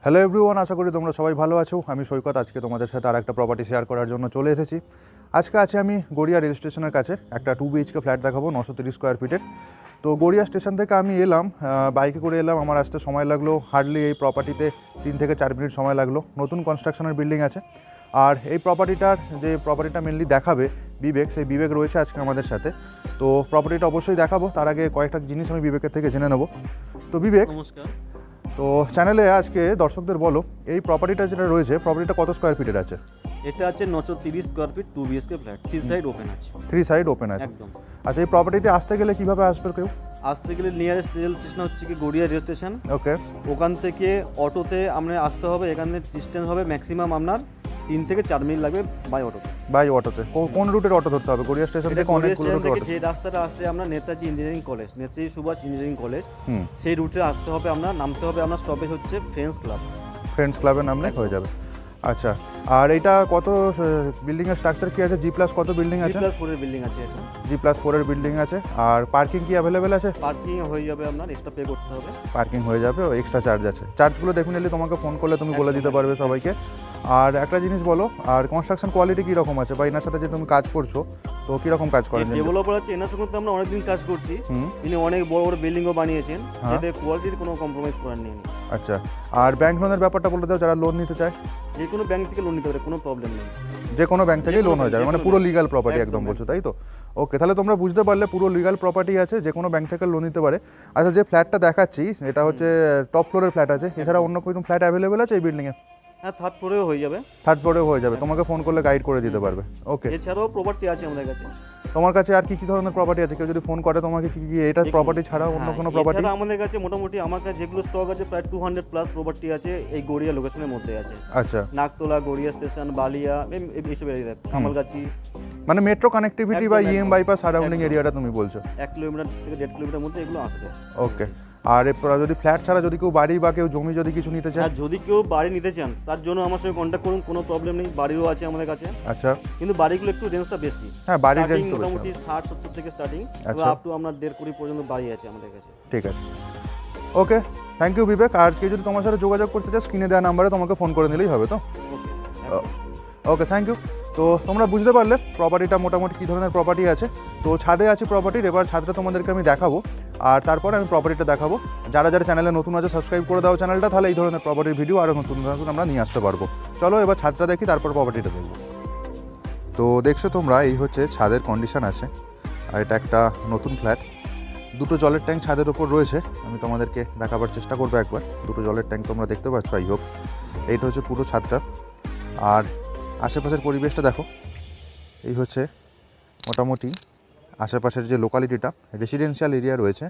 Hello everyone, আশা করি তোমরা সবাই ভালো আছো। আমি সৈকত আজকে তোমাদের সাথে আরেকটা প্রপার্টি শেয়ার করার জন্য চলে এসেছি। আজকে আছে আমি গড়িয়া রেল স্টেশনের কাছে একটা 2 BHK ফ্ল্যাট দেখাবো 930 স্কোয়ার ফিটের। তো গড়িয়া স্টেশন থেকে আমি এলাম, বাইকে করে এলাম। আমার আসতে সময় লাগলো হার্ডলি এই প্রপার্টিতে 3 থেকে 4 মিনিট সময় লাগলো। নতুন কনস্ট্রাকশনের বিল্ডিং আছে। আর এই প্রপার্টিটা মেনলি দেখাবে বিবেক, সেই বিবেক রয়েছে আজকে আমাদের সাথে। তো প্রপার্টিটা অবশ্যই দেখাবো, তার আগে কয়েকটা জিনিস আমি বিবেকের থেকে জেনে নেবো। তো বিবেক, নমস্কার। তো চ্যানেলে আজকে দর্শকদের বলো এই প্রপার্টিটা যেটা রয়েছে, প্রপার্টিটা কত স্কোয়ার ফিটের আছে? এটা আছে 930 square feet 2 BHK flat, 3 side open আছে। 3 সাইড ওপেন আছে একদম। আচ্ছা, এই প্রপার্টিতে আসতে গেলে কিভাবে আসবে কেউ? আসতে গেলে নিয়ারেস্ট রেল স্টেশন হচ্ছে কি গড়িয়া রেল স্টেশন। ওকে, ওখান থেকে অটোতে আমরা আসতে হবে। এখানে ডিস্টেন্স হবে ম্যাক্সিমাম আপনার 3 থেকে 4 মিনিট লাগবে বাই অটোতে। বাই অটোতে কোন রুটের অটো ধরতে হবে? গড়িয়া স্টেশন থেকে অনেকগুলো রুট থেকে অটো। যে রাস্তাটা আসে আমরা Netaji engineering college, Netaji Subhash engineering college, সেই রুটে আসতে হবে। আপনার নামতে হবে, আপনার স্টপেজ হচ্ছে ফ্রেন্ডস ক্লাবের নামলে হয়ে যাবে। আচ্ছা, আর এটা কত বিল্ডিং এর স্ট্রাকচার কি আছে? জি প্লাস কত বিল্ডিং আছে? +4 এর বিল্ডিং আছে এটা। জি+4 এর বিল্ডিং আছে। আর পার্কিং কি অ্যাভেলেবেল আছে? পার্কিং হয়ে যাবে, আপনার এক্সট্রা পে করতে হবে। পার্কিং হয়ে যাবে, এক্সট্রা চার্জ আছে। চার্জগুলো ডেফিনেটলি তোমাকে ফোন করলে তুমি বলে দিতে পারবে সবাইকে। আর একটা জিনিস বলো, আর কনস্ট্রাকশন কোয়ালিটি কীরকম আছে, বা এনার সাথে যে তুমি কাজ করছো তো কীরকম কাজ করেন? ডেভেলপার আছে, এনার সঙ্গে আমরা অনেকদিন কাজ করছি। তিনি অনেক বড় বড় বিল্ডিংও বানিয়েছেন, এতে কোয়ালিটির কোনো কম্প্রোমাইজ করার নেই। আচ্ছা, আর ব্যাংক লোনের ব্যাপারটা বলে দাও, যারা লোন নিতে চায়। যে কোনো ব্যাংক থেকে লোন নিতে পারে, কোনো প্রবলেম নেই। যে কোনো ব্যাংক থেকেই লোন হয়ে যাবে, মানে পুরো লিগাল প্রপার্টি একদম বলছো, তাই তো? ওকে, তাহলে তোমরা বুঝতে পারলে পুরো লিগাল প্রপার্টি আছে, যে কোনো ব্যাংক থেকে লোন নিতে পারে। আচ্ছা, যে ফ্ল্যাটটা দেখাচ্ছি এটা হচ্ছে টপ ফ্লোরের ফ্ল্যাট আছে, এছাড়া অন্য কোনো ফ্ল্যাট অ্যাভেলেবেল আছে এই বিল্ডিংয়ে? হ্যাঁ, থার্ড ফ্লোরেও হয়ে যাবে। থার্ড ফ্লোরেও হয়ে যাবে, তোমাকে ফোন করলে গাইড করে দিতে পারবে। ওকে, এছাড়াও প্রপার্টি আছে আমাদের কাছে। তোমার কাছে আর কি কি ধরনের প্রপার্টি আছে? কেউ যদি ফোন করে তোমাকে, কি কি এটা প্রপার্টি ছাড়া অন্য কোনো প্রপার্টি? আমাদের কাছে মোটামুটি আমার কাছে যেগুলো স্টক আছে প্রায় 200+ প্রপার্টি আছে এই গড়িয়া লোকেশনের মধ্যে আছে। আচ্ছা, নাকতলা, গড়িয়া স্টেশন, বালিয়া, এইসব এরিয়া, কামালগাছি। মানে মেট্রো কানেক্টিভিটি বা ইএম বাইপাস সারাউন্ডিং এরিয়াটা তুমি বলছো? 1 কিলোমিটার থেকে 1.5 কিলোমিটার মধ্যে এগুলো আসবে। ওকে, আর যদি ফ্ল্যাট ছাড়া যদি কেউ বাড়ি বা কেউ জমি যদি কিছু নিতে চায়? আর যদি কেউ বাড়ি নিতে চান তার জন্য আমার সঙ্গে কন্ট্যাক্ট করুন, কোনো প্রবলেম নেই। বাড়িও আছে আমাদের কাছে। আচ্ছা, কিন্তু বাড়িগুলো একটু রেঞ্জটা বেশি। হ্যাঁ, বাড়ির রেঞ্জ মোটামুটি 60-70 থেকে স্টার্টিং, আপ টু আপনার 1.5 পর্যন্ত বাড়ি আছে আমাদের কাছে। ঠিক আছে, ওকে, থ্যাংক ইউ বিবেক। আর কেউ যদি তোমার সাথে যোগাযোগ করতে চায়, স্ক্রিনে দেওয়া নাম্বারে তোমাকে ফোন করে নিলেই হবে তো? ওকে, থ্যাংক ইউ। তো তোমরা বুঝতে পারলে প্রপার্টিটা মোটামুটি কী ধরনের প্রপার্টি আছে। তো ছাদে আছে প্রপার্টির, এবার ছাদটা তোমাদেরকে আমি দেখাবো, আর তারপরে আমি প্রপার্টিটা দেখাবো। যারা যারা চ্যানেলে নতুন আছে সাবস্ক্রাইব করে দাও চ্যানেলটা, তাহলে এই ধরনের প্রপার্টির ভিডিও আরও নতুন নতুন আমরা নিয়ে আসতে পারবো। চলো এবার ছাদটা দেখি, তারপর প্রপার্টিটা দেখবো। তো দেখছো তোমরা, এই হচ্ছে ছাদের কন্ডিশন আছে। আর এটা একটা নতুন ফ্ল্যাট। দুটো জলের ট্যাঙ্ক ছাদের ওপর রয়েছে, আমি তোমাদেরকে দেখাবার চেষ্টা করবো একবার। দুটো জলের ট্যাঙ্ক তোমরা দেখতে পাচ্ছ, আই হোপ। এইটা হচ্ছে পুরো ছাদটা, আর আশেপাশের পরিবেশটা দেখো। এই হচ্ছে মোটামুটি আশেপাশের যে লোকালিটিটা, রেসিডেন্সিয়াল এরিয়া রয়েছে।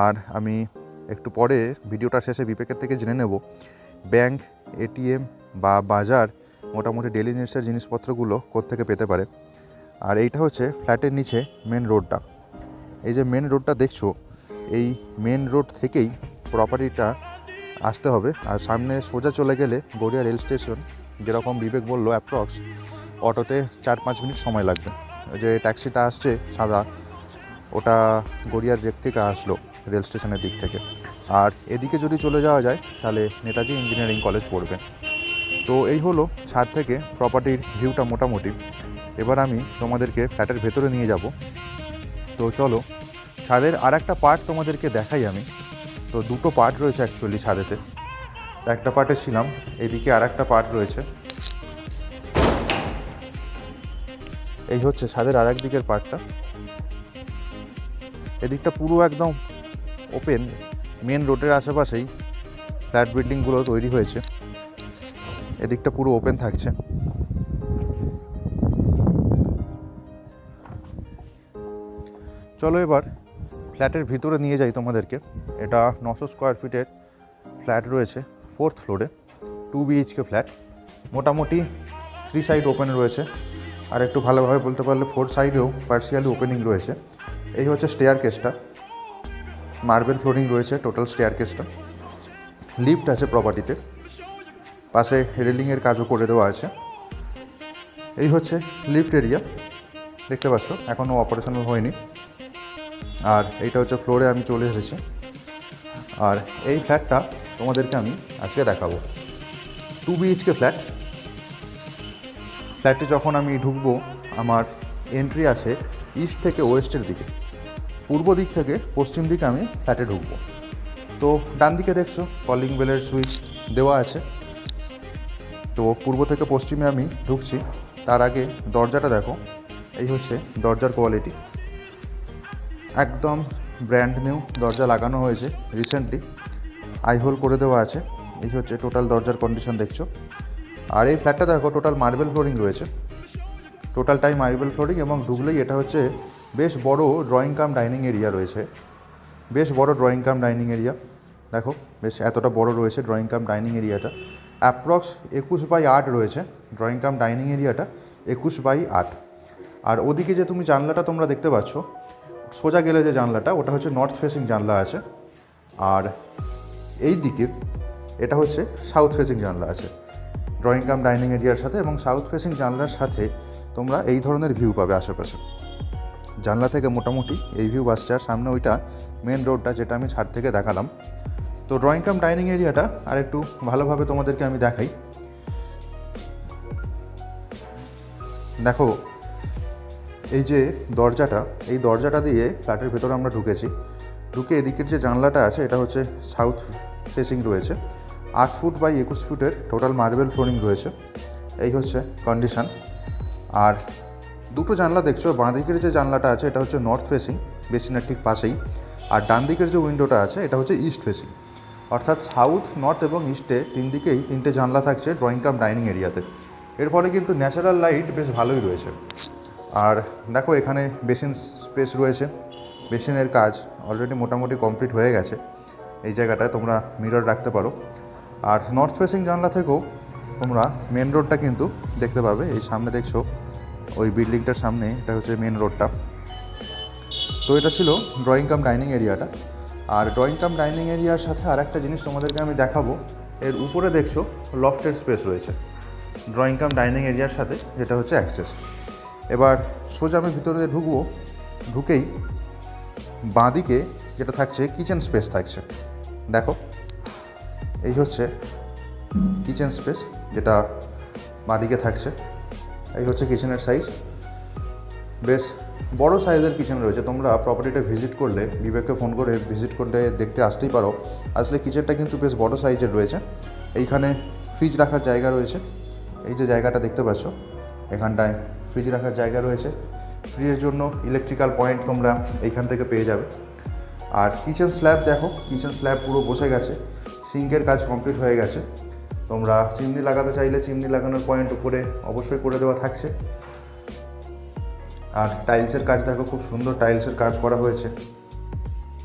আর আমি একটু পরে ভিডিওটা শেষে বিবেকের থেকে জেনে নেব ব্যাংক, এটিএম বা বাজার, মোটামুটি ডেলি নিডসের জিনিসপত্রগুলো কোত্থেকে পেতে পারে। আর এইটা হচ্ছে ফ্ল্যাটের নিচে মেন রোডটা। এই যে মেন রোডটা দেখছো, এই মেন রোড থেকেই প্রপার্টিটা আসতে হবে। আর সামনে সোজা চলে গেলে গড়িয়া রেল স্টেশন, যেরকম বিবেক বললো অ্যাপ্রক্স অটোতে 4-5 মিনিট সময় লাগবে। যে ট্যাক্সিটা আসছে সাদা, ওটা গড়িয়ার দিক থেকে আসলো, রেল স্টেশনের দিক থেকে। আর এদিকে যদি চলে যাওয়া যায় তাহলে নেতাজি ইঞ্জিনিয়ারিং কলেজ পড়বে। তো এই হলো ছাদ থেকে প্রপার্টির ভিউটা মোটামুটি। এবার আমি তোমাদেরকে ফ্ল্যাটের ভেতরে নিয়ে যাব। তো চলো, ছাদের আর একটা পার্ট তোমাদেরকে দেখাই আমি। তো দুটো পার্ট রয়েছে অ্যাকচুয়ালি ছাদেতে। একটা পার্টে ছিলাম, এদিকে আর একটা পার্ট রয়েছে। এই হচ্ছে ছাদের আর এক দিকের পার্টটা। এদিকটা পুরো একদম ওপেন, মেন রোডের আশেপাশেই ফ্ল্যাট বিল্ডিংগুলো তৈরি হয়েছে। এদিকটা পুরো ওপেন থাকছে। চলো এবার ফ্ল্যাটের ভিতরে নিয়ে যাই তোমাদেরকে। এটা 900 স্কোয়ার ফিটের ফ্ল্যাট রয়েছে, 4th ফ্লোরে, 2 BHK ফ্ল্যাট। মোটামুটি 3 সাইড ওপেন রয়েছে, আর একটু ভালোভাবে বলতে পারলে 4 সাইডেও পার্সিয়ালি ওপেনিং রয়েছে। এই হচ্ছে স্টেয়ার কেসটা, মার্বেল ফ্লোরিং রয়েছে টোটাল স্টেয়ার কেসটা। লিফট আছে প্রপার্টিতে, পাশে রেলিংয়ের কাজও করে দেওয়া আছে। এই হচ্ছে লিফট এরিয়া, দেখতে পাচ্ছ এখনও অপারেশনাল হয়নি। আর এইটা হচ্ছে ফ্লোরে আমি চলে এসেছি। আর এই ফ্ল্যাটটা তোমাদেরকে আমি আজকে দেখাবো। 2 BHK ফ্ল্যাট। ফ্ল্যাটে যখন আমি ঢুকবো, আমার এন্ট্রি আছে ইস্ট থেকে ওয়েস্টের দিকে, পূর্ব দিক থেকে পশ্চিম দিকে আমি ফ্ল্যাটে ঢুকবো। তো ডান দিকে দেখছো কলিং বেলের সুইচ দেওয়া আছে। তো পূর্ব থেকে পশ্চিমে আমি ঢুকছি। তার আগে দরজাটা দেখো, এই হচ্ছে দরজার কোয়ালিটি, একদম ব্র্যান্ড নিউ দরজা লাগানো হয়েছে রিসেন্টলি, আইহোল করে দেওয়া আছে। এই হচ্ছে টোটাল দরজার কন্ডিশন দেখছো। আর এই ফ্ল্যাটটা দেখো টোটাল মার্বেল ফ্লোরিং রয়েছে, টোটালটাই মার্বেল ফ্লোরিং, এবং ঢুকলেই এটা হচ্ছে বেশ বড় ড্রয়িং কাম ডাইনিং এরিয়া রয়েছে, বেশ বড় ড্রয়িং কাম ডাইনিং এরিয়া। দেখো বেশ এতটা বড় রয়েছে ড্রয়িং কাম ডাইনিং এরিয়াটা, অ্যাপ্রক্স 21/8 রয়েছে ড্রয়িং কাম ডাইনিং এরিয়াটা, 21/8। আর ওদিকে যে তুমি জানলাটা তোমরা দেখতে পাচ্ছ, সোজা গেলে যে জানলাটা, ওটা হচ্ছে নর্থ ফেসিং জানলা আছে। আর এই দিকে এটা হচ্ছে সাউথ ফেসিং জানলা আছে ড্রয়িং কাম ডাইনিং এরিয়ার সাথে, এবং সাউথ ফেসিং জানলার সাথে তোমরা এই ধরনের ভিউ পাবে আশেপাশে। জানলা থেকে মোটামুটি এই ভিউ আসছে, আর সামনে ওইটা মেন রোডটা যেটা আমি ছাদ থেকে দেখালাম। তো ড্রয়িং কাম ডাইনিং এরিয়াটা আর একটু ভালোভাবে তোমাদেরকে আমি দেখাই। দেখো এই যে দরজাটা, এই দরজাটা দিয়ে ফ্ল্যাটের ভেতরে আমরা ঢুকেছি। ঢুকে এদিকের যে জানলাটা আছে এটা হচ্ছে সাউথ ফেসিং রয়েছে, 8 ফুট বাই 21 ফুটের টোটাল মার্বেল ফ্লোরিং রয়েছে। এই হচ্ছে কন্ডিশান। আর দুটো জানলা দেখছো, বাঁ দিকের যে জানলাটা আছে এটা হচ্ছে নর্থ ফেসিং, বেসিনের ঠিক পাশেই। আর ডান দিকের যে উইন্ডোটা আছে এটা হচ্ছে ইস্ট ফেসিং, অর্থাৎ সাউথ, নর্থ এবং ইস্টে দিকেই 3টে জানলা থাকছে ড্রয়িং কাম ডাইনিং এরিয়াতে। এর ফলে কিন্তু ন্যাচারাল লাইট বেশ ভালোই রয়েছে। আর দেখো এখানে বেসিন স্পেস রয়েছে, বেসিনের কাজ অলরেডি মোটামুটি কমপ্লিট হয়ে গেছে। এই জায়গাটায় তোমরা মিরর রাখতে পারো। আর নর্থ ফেসিং জানলা থেকেও তোমরা মেন রোডটা কিন্তু দেখতে পাবে। এই সামনে দেখছো ওই বিল্ডিংটার সামনে, এটা হচ্ছে মেন রোডটা। তো এটা ছিল ড্রয়িং কাম ডাইনিং এরিয়াটা। আর ড্রয়িং কাম ডাইনিং এরিয়ার সাথে আর একটা জিনিস তোমাদেরকে আমি দেখাবো, এর উপরে দেখছো লফটের স্পেস রয়েছে ড্রয়িং কাম ডাইনিং এরিয়ার সাথে, যেটা হচ্ছে অ্যাক্সেস। এবার সোজা আমি ভিতরে ঢুকবো, ঢুকেই বাঁদিকে যেটা থাকছে কিচেন স্পেস থাকছে। দেখো এই হচ্ছে কিচেন স্পেস যেটা বাঁদিকে থাকছে। এই হচ্ছে কিচেনের সাইজ, বেশ বড় সাইজের কিচেন রয়েছে। তোমরা প্রপার্টিটা ভিজিট করলে, বিবেককে ফোন করে ভিজিট করলে দেখতে আসতেই পারো। আসলে কিচেনটা কিন্তু বেশ বড় সাইজের রয়েছে। এইখানে ফ্রিজ রাখার জায়গা রয়েছে, এই যে জায়গাটা দেখতে পাচ্ছ, এখানটায় ফ্রিজ রাখার জায়গা রয়েছে। ফ্রিজের জন্য ইলেকট্রিক্যাল পয়েন্ট তোমরা এইখান থেকে পেয়ে যাবে। আর কিচেন স্ল্যাব দেখো, কিচেন স্ল্যাব পুরো বসে গেছে, সিঙ্কের কাজ কমপ্লিট হয়ে গেছে। তোমরা চিমনি লাগাতে চাইলে চিমনি লাগানোর পয়েন্ট উপরে অবশ্যই করে দেওয়া থাকছে। আর টাইলসের কাজ দেখো, খুব সুন্দর টাইলসের কাজ করা হয়েছে,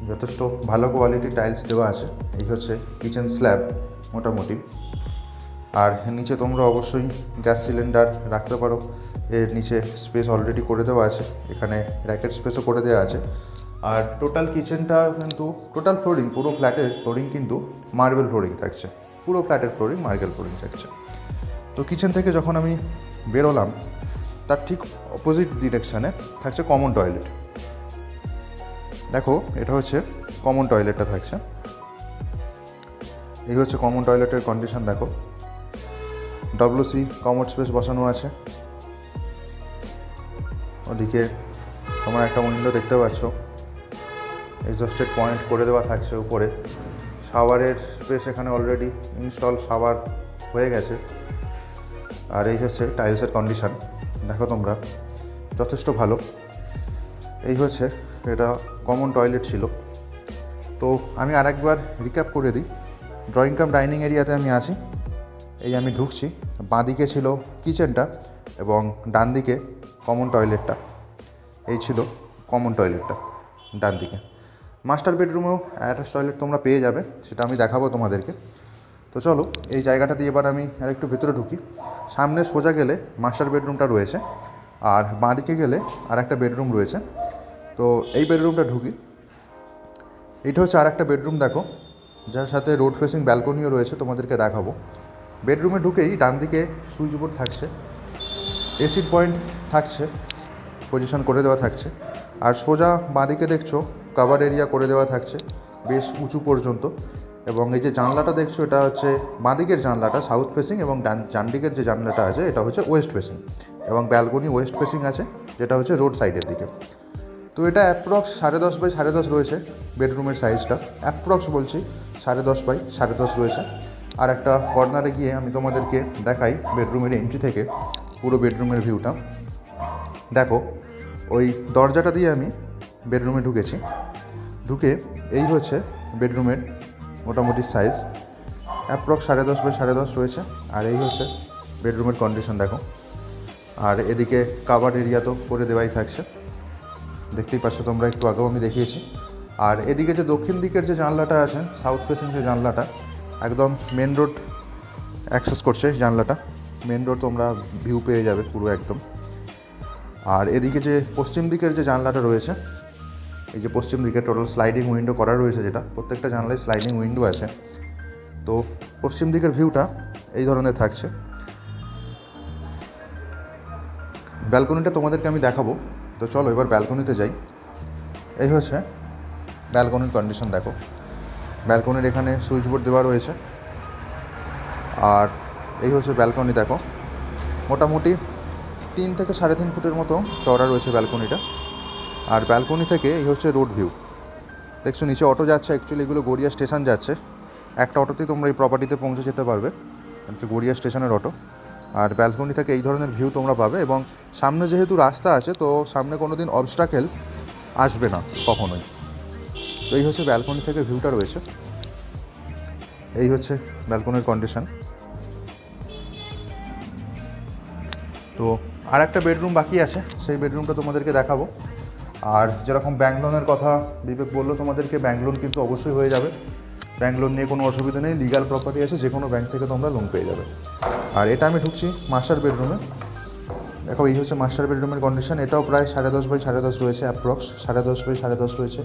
যথেষ্ট ভালো কোয়ালিটির টাইলস দেওয়া আছে। এই হচ্ছে কিচেন স্ল্যাব মোটামুটি। আর নিচে তোমরা অবশ্যই গ্যাস সিলিন্ডার রাখতে পারো, এর নিচে স্পেস অলরেডি করে দেওয়া আছে, এখানে র্যাকেট স্পেসও করে দেওয়া আছে। আর টোটাল কিচেনটা কিন্তু, টোটাল ফ্লোরিং, পুরো ফ্ল্যাটের ফ্লোরিং কিন্তু মার্বেল ফ্লোরিং থাকছে, পুরো ফ্ল্যাটের ফ্লোরিং মার্বেল ফ্লোরিং থাকছে। তো কিচেন থেকে যখন আমি বেরোলাম, তার ঠিক অপোজিট ডিরেকশানে থাকছে কমন টয়লেট। দেখো এটা হচ্ছে কমন টয়লেটটা থাকছে, এই হচ্ছে কমন টয়লেটের কন্ডিশন। দেখো WC কমোড স্পেস বসানো আছে। ওদিকে তোমরা একটা উইন্ডো দেখতে পাচ্ছ, এক্সস্টেড পয়েন্ট করে দেওয়া থাকছে উপরে। শাওয়ারের স্পেস এখানে অলরেডি ইনস্টল, শাওয়ার হয়ে গেছে। আর এই হচ্ছে টাইলসের কন্ডিশন, দেখো তোমরা যথেষ্ট ভালো। এই হচ্ছে, এটা কমন টয়লেট ছিল। তো আমি আরেকবার রিক্যাপ করে দিই, ড্রয়িং কাম ডাইনিং এরিয়াতে আমি আছি, এই আমি ঢুকছি। বাঁদিকে ছিল কিচেনটা এবং ডান দিকে কমন টয়লেটটা। এই ছিল কমন টয়লেটটা ডান দিকে। মাস্টার বেডরুমেও অ্যাটাচ টয়লেট তোমরা পেয়ে যাবে, সেটা আমি দেখাবো তোমাদেরকে। তো চলো এই জায়গাটা দিয়ে এবার আমি আরেকটু ভেতরে ঢুকি। সামনে সোজা গেলে মাস্টার বেডরুমটা রয়েছে, আর বাঁদিকে গেলে আর একটা বেডরুম রয়েছে। তো এই বেডরুমটা ঢুকি। এইটা হচ্ছে আর একটা বেডরুম দেখো, যার সাথে রোড ফেসিং ব্যালকনিও রয়েছে, তোমাদেরকে দেখাবো। বেডরুমে ঢুকেই ডান দিকে সুইচ বোর্ড থাকছে, এসির পয়েন্ট থাকছে, পজিশন করে দেওয়া থাকছে। আর সোজা বাঁদিকে দেখছো কাভার এরিয়া করে দেওয়া থাকছে বেশ উঁচু পর্যন্ত। এবং এই যে জানলাটা দেখছো এটা হচ্ছে বাঁদিকের জানলাটা সাউথ ফেসিং, এবং ডান দিকের যে জানলাটা আছে এটা হচ্ছে ওয়েস্ট ফেসিং, এবং ব্যালকনি ওয়েস্ট ফেসিং আছে যেটা হচ্ছে রোড সাইডের দিকে। তো এটা অ্যাপ্রক্স 10.5 বাই 10.5 রয়েছে বেডরুমের সাইজটা, অ্যাপ্রক্স বলছি 10.5 বাই 10.5 রয়েছে। আর একটা কর্নারে গিয়ে আমি তোমাদেরকে দেখাই বেডরুমের এন্ট্রি থেকে পুরো বেডরুমের ভিউটা। দেখো ওই দরজাটা দিয়ে আমি বেডরুমে ঢুকেছি, ঢুকে এই হচ্ছে বেডরুমের মোটামুটি সাইজ, অ্যাপ্রক্স 10.5 বাই 10.5 রয়েছে। আর এই হচ্ছে বেডরুমের কন্ডিশন দেখো। আর এদিকে কাভার্ড এরিয়া তো করে দেওয়াই থাকছে, দেখতেই পাচ্ছ তোমরা, একটু আগেও আমি দেখিয়েছি। আর এদিকে যে দক্ষিণ দিকের যে জানলাটা আছে সাউথ ফেসিং যে জানলাটা, একদম মেন রোড অ্যাক্সেস করছে জানলাটা, মেন রোড তোমরা ভিউ পেয়ে যাবে পুরো একদম। আর এদিকে যে পশ্চিম দিকের যে জানলাটা রয়েছে, এই যে পশ্চিম দিকে টোটাল স্লাইডিং উইন্ডো করা রয়েছে, যেটা প্রত্যেকটা জানলায় স্লাইডিং উইন্ডো আছে। তো পশ্চিম দিকের ভিউটা এই ধরনের থাকছে। ব্যালকনিটা তোমাদেরকে আমি দেখাবো, তো চলো এবার ব্যালকনিতে যাই। এই হচ্ছে ব্যালকনির কন্ডিশন দেখো। ব্যালকনির এখানে সুইচ বোর্ড দেওয়া রয়েছে। আর এই হচ্ছে ব্যালকনি দেখো, মোটামুটি 3 থেকে 3.5 ফুটের মতো চওড়া রয়েছে ব্যালকনিটা। আর ব্যালকনি থেকে এই হচ্ছে রোড ভিউ, দেখছো নিচে অটো যাচ্ছে, অ্যাকচুয়ালি এগুলো গড়িয়া স্টেশন যাচ্ছে। একটা অটোতেই তোমরা এই প্রপার্টিতে পৌঁছে যেতে পারবে, হচ্ছে গড়িয়া স্টেশনের অটো। আর ব্যালকনি থেকে এই ধরনের ভিউ তোমরা পাবে, এবং সামনে যেহেতু রাস্তা আছে তো সামনে কোনো দিন অবস্ট্রাকেল আসবে না কখনোই। তো এই হচ্ছে ব্যালকনি থেকে ভিউটা রয়েছে, এই হচ্ছে ব্যালকনির কন্ডিশন। তো আর একটা বেডরুম বাকি আছে, সেই বেডরুমটা তোমাদেরকে দেখাবো। আর যেরকম ব্যাংক লোনের কথা বিবেক বললো তোমাদেরকে, ব্যাংক লোন কিন্তু অবশ্যই হয়ে যাবে, ব্যাংক লোন নিয়ে কোনো অসুবিধা নেই, লিগ্যাল প্রপার্টি আছে, যে কোনো ব্যাংক থেকে তোমরা লোন পেয়ে যাবে। আর এটা আমি ঢুকছি মাস্টার বেডরুমে, দেখো এই হচ্ছে মাস্টার বেডরুমের কন্ডিশন। এটাও প্রায় 10.5 বাই 10.5 রয়েছে, অ্যাপ্রক্স 10.5 বাই 10.5 রয়েছে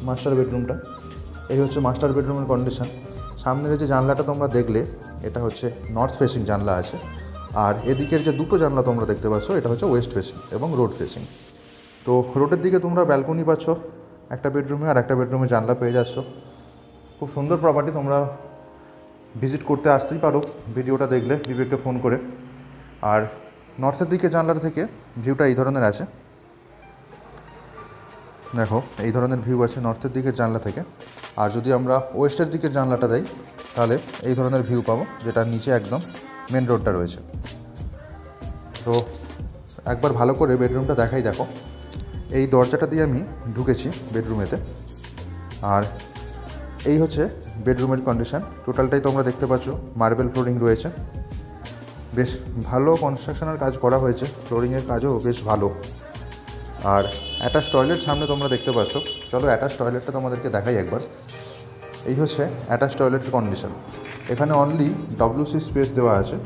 মাস্টার বেডরুমটা। এই হচ্ছে মাস্টার বেডরুমের কন্ডিশন। সামনের যে জানলাটা তোমরা দেখলে এটা হচ্ছে নর্থ ফেসিং জানলা আছে, আর এদিকের যে দুটো জানলা তোমরা দেখতে পাচ্ছ এটা হচ্ছে ওয়েস্ট ফেসিং এবং রোড ফেসিং। তো রোডের দিকে তোমরা ব্যালকনি পাচ্ছ একটা বেডরুমে, আর একটা বেডরুমে জানলা পেয়ে যাচ্ছ। খুব সুন্দর প্রপার্টি, তোমরা ভিজিট করতে আসতেই পারো ভিডিওটা দেখলে বিবেককে ফোন করে। আর নর্থের দিকে জানলার থেকে ভিউটা এই ধরনের আছে, দেখো এই ধরনের ভিউ আছে নর্থের দিকের জানলা থেকে। আর যদি আমরা ওয়েস্টের দিকের জানলাটা দেই তাহলে এই ধরনের ভিউ পাবো, যেটা নিচে একদম মেন রোডটা রয়েছে। তো একবার ভালো করে বেডরুমটা দেখাই, দেখো এই দরজাটা দিয়ে আমি ঢুকেছি বেডরুমেতে। আর এই হচ্ছে বেডরুমের কন্ডিশন, টোটালটাই তোমরা দেখতে পাচ্ছ মার্বেল ফ্লোরিং রয়েছে, বেশ ভালো কনস্ট্রাকশনের কাজ করা হয়েছে, ফ্লোরিংয়ের কাজও বেশ ভালো। আর অ্যাটাচ টয়লেট সামনে তোমরা দেখতে পাচ্ছ, চলো অ্যাটাচ টয়লেটটা তোমাদেরকে দেখাই একবার। এই হচ্ছে অ্যাটাচ টয়লেটের কন্ডিশন। এখানে অনলি WC স্পেস দেওয়া আছে,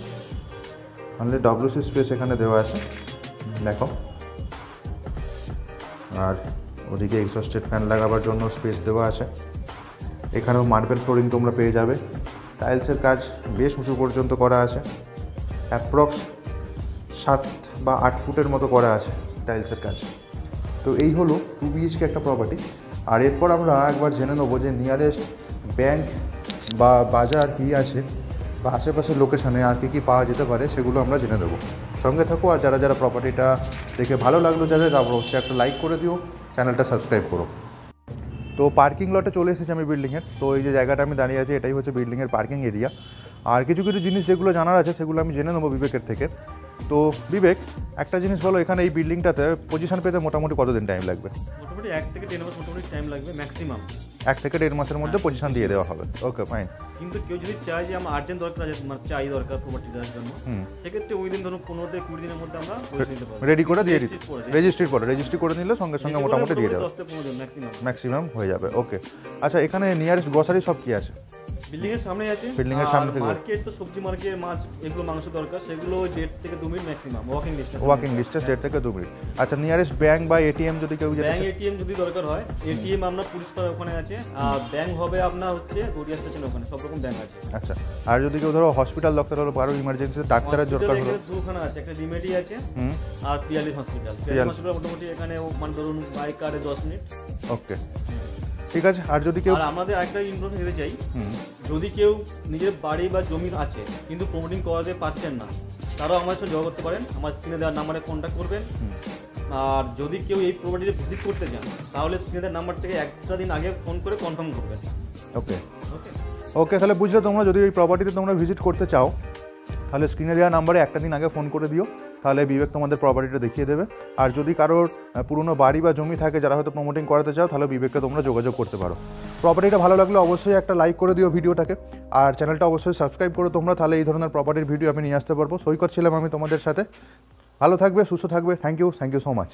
অনলি WC স্পেস এখানে দেওয়া আছে দেখো। আর ওদিকে এক্সস্টেড ফ্যান লাগাবার জন্য স্পেস দেওয়া আছে। এখানেও মার্বেল ফ্লোরিং তোমরা পেয়ে যাবে, টাইলসের কাজ বেশ উঁচু পর্যন্ত করা আছে, অ্যাপ্রক্স 7 বা 8 ফুটের মতো করা আছে টাইলসের কাজ। তো এই হলো 2 BHK একটা প্রপার্টি। আর এরপর আমরা একবার জেনে নেবো যে নিয়ারেস্ট ব্যাংক বা বাজার কী আছে, বা আশেপাশের লোকেশানে আর কী পাওয়া যেতে পারে সেগুলো আমরা জেনে দেবো। সঙ্গে থাকো, আর যারা যারা প্রপার্টিটা দেখে ভালো লাগলো যাদের, তারপর অবশ্যই একটা লাইক করে দিও, চ্যানেলটা সাবস্ক্রাইব করো। তো পার্কিং লটে চলে এসেছি আমি বিল্ডিংয়ের। তো এই যে জায়গাটা আমি দাঁড়িয়ে আছি এটাই হচ্ছে বিল্ডিংয়ের পার্কিং এরিয়া। আর কিছু কিছু জিনিস যেগুলো জানার আছে সেগুলো আমি জেনে নেবো বিবেকের থেকে। তো বিবেক, একটা জিনিস বলো, এখানে এই বিল্ডিংটাতে পজিশন পেতে মোটামুটি কতদিন টাইম লাগবে? মোটামুটি 1 থেকে 1.5 মাস মোটামুটি টাইম লাগবে ম্যাক্সিমাম। 1 থেকে 1.5 মাসের মধ্যে পজিশন দিয়ে দেওয়া হবে। Okay fine. কিন্তু কেউ যদি চায় যে আমার আর্জেন্ট দরকার আছে, মানে চাই দরকার প্রপার্টি দেওয়ার জন্য, সেক্ষেত্রে উইদিন ধরুন 15 থেকে 20 দিনের মধ্যে আমরা করে দিতে পারবো, রেডি করে দিয়ে দিতে। রেজিস্ট্রি করে নিলে সঙ্গে সঙ্গে মোটামুটি দিয়ে দেবে, 10 থেকে 15 দিন ম্যাক্সিমাম হয়ে যাবে। ওকে আচ্ছা, এখানে নিয়ারেস্ট গ্রসারি সব কি আছে? বিল্ডিং এর সামনে আছে, বিল্ডিং এর সামনে থেকে মার্কেট তো সবজি মার্কেট, মাছ, এগুলো মাংস দরকার, সেগুলো 1.5 থেকে 2 মিনিট ম্যাক্সিমাম ওয়াকিং ডিসটেন্স 1.5 থেকে 2 মিনিট। আচ্ছা, নিয়ারেস্ট ব্যাংক বা এটিএম যদি কেউ যেতে চায়? ব্যাংক এটিএম যদি দরকার হয়, এটিএম আপনার পুলিশ পাড়ার ওখানে আছে, আর ব্যাংক হবে আপনার হচ্ছে গড়িয়া স্টেশনের ওখানে, সব রকম ব্যাংক আছে। আচ্ছা, আর যদি কেউ ধরো হসপিটাল দরকার হলো, কারো ইমার্জেন্সি ডাক্তারের দরকার হলো? দুখানা আছে, একটা রিমেডি আছে আর পিয়ালি হসপিটাল। মোটামুটি এখানে মানে ধরুন বাইক কারে 10 মিনিট। ওকে, ঠিক আছে। আর যদি কেউ আর আমাদের একটা ইনফরমেশন দিতে চাই, যদি কেউ নিজের বাড়ি বা জমি আছে কিন্তু প্রমোটিং করাতে পারছেন না, তারাও আমাদের সাথে যোগাযোগ করতে পারেন, আমার স্ক্রিনে দেওয়ার নাম্বারে কন্ট্যাক্ট করবেন। আর যদি কেউ এই প্রপার্টিতে ভিজিট করতে চান তাহলে স্ক্রিনে দেওয়ার নাম্বার থেকে একটা দিন আগে ফোন করে কনফার্ম করবেন। ওকে ওকে ওকে, তাহলে বুঝলে তোমরা যদি এই প্রপার্টিতে তোমরা ভিজিট করতে চাও তাহলে স্ক্রিনে দেওয়া নাম্বারে একটা দিন আগে ফোন করে দিও, তাহলে বিবেক তোমাদের প্রপার্টিটা দেখিয়ে দেবে। আর যদি কারোর পুরনো বাড়ি বা জমি থাকে যারা হয়তো প্রমোটিং করাতে চাও, তাহলে বিবেককে তোমরা যোগাযোগ করতে পারো। প্রপার্টিটা ভালো লাগলে অবশ্যই একটা লাইক করে দিও ভিডিওটাকে, আর চ্যানেলটা অবশ্যই সাবস্ক্রাইব করো তোমরা, তাহলে এই ধরনের প্রপার্টির ভিডিও আমি নিয়ে আসতে পারবো। সৈকত ছিলাম আমি তোমাদের সাথে। ভালো থাকবে, সুস্থ থাকবে। Thank you so much.